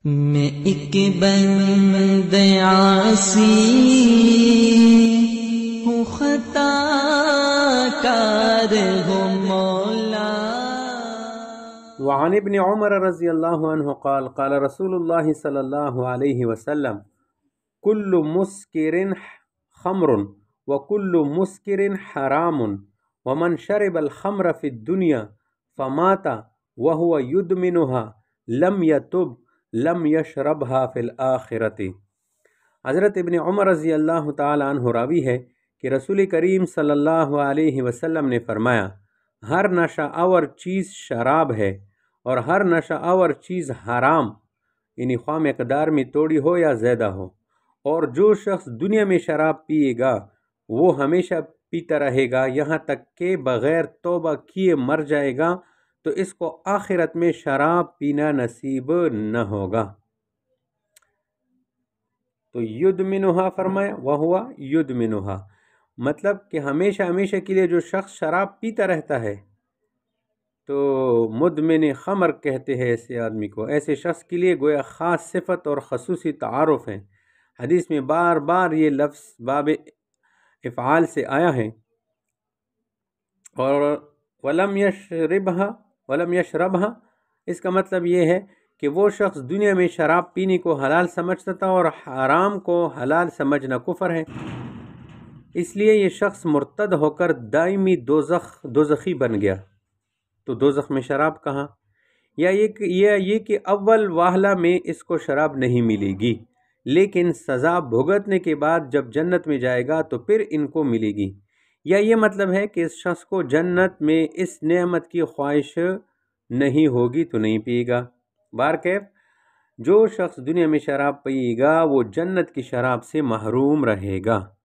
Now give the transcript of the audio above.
میں ایک بند عاصی ہوں، خطا کار ہوں مولا۔ وعن ابن عمر رضی اللہ عنہ قال قال رسول اللہ صلی اللہ علیہ وسلم کل مسکر خمر وکل مسکر حرام ومن شرب الخمر فی الدنیا فمات وهو يدمنها لم يتب لم يشربها فی الآخرۃ۔ حضرت ابن عمر رضی اللہ تعالی عنہ راوی ہے کہ رسول کریم صلی اللہ علیہ وسلم نے فرمایا، ہر نشہ آور چیز شراب ہے اور ہر نشہ آور چیز حرام، یعنی خواہ مقدار میں توڑی ہو یا زیادہ ہو، اور جو شخص دنیا میں شراب پیے گا وہ ہمیشہ پیتا رہے گا یہاں تک کہ بغیر توبہ کیے مر جائے گا تو اس کو آخرت میں شراب پینا نصیب نہ ہوگا۔ تو یدمنها فرمایا وہوا یدمنها، مطلب کہ ہمیشہ ہمیشہ کے لیے جو شخص شراب پیتا رہتا ہے تو مدمن خمر کہتے ہیں ایسے آدمی کو، ایسے شخص کے لیے گویا خاص صفت اور خصوصی تعارف ہے۔ حدیث میں بار بار یہ لفظ باب افعال سے آیا ہے، اور ولم یشربها اس کا مطلب یہ ہے کہ وہ شخص دنیا میں شراب پینے کو حلال سمجھتا تھا اور حرام کو حلال سمجھنا کفر ہے، اس لیے یہ شخص مرتد ہو کر دائمی دوزخی بن گیا۔ تو دوزخ میں شراب کہاں؟ یا یہ کہ اول واہلہ میں اس کو شراب نہیں ملے گی، لیکن سزا بھگتنے کے بعد جب جنت میں جائے گا تو پھر ان کو ملے گی۔ یا یہ مطلب ہے کہ اس شخص کو جنت میں اس نعمت کی خواہش نہیں ہوگی تو نہیں پیے گا۔ بارکیف جو شخص دنیا میں شراب پیے گا وہ جنت کی شراب سے محروم رہے گا۔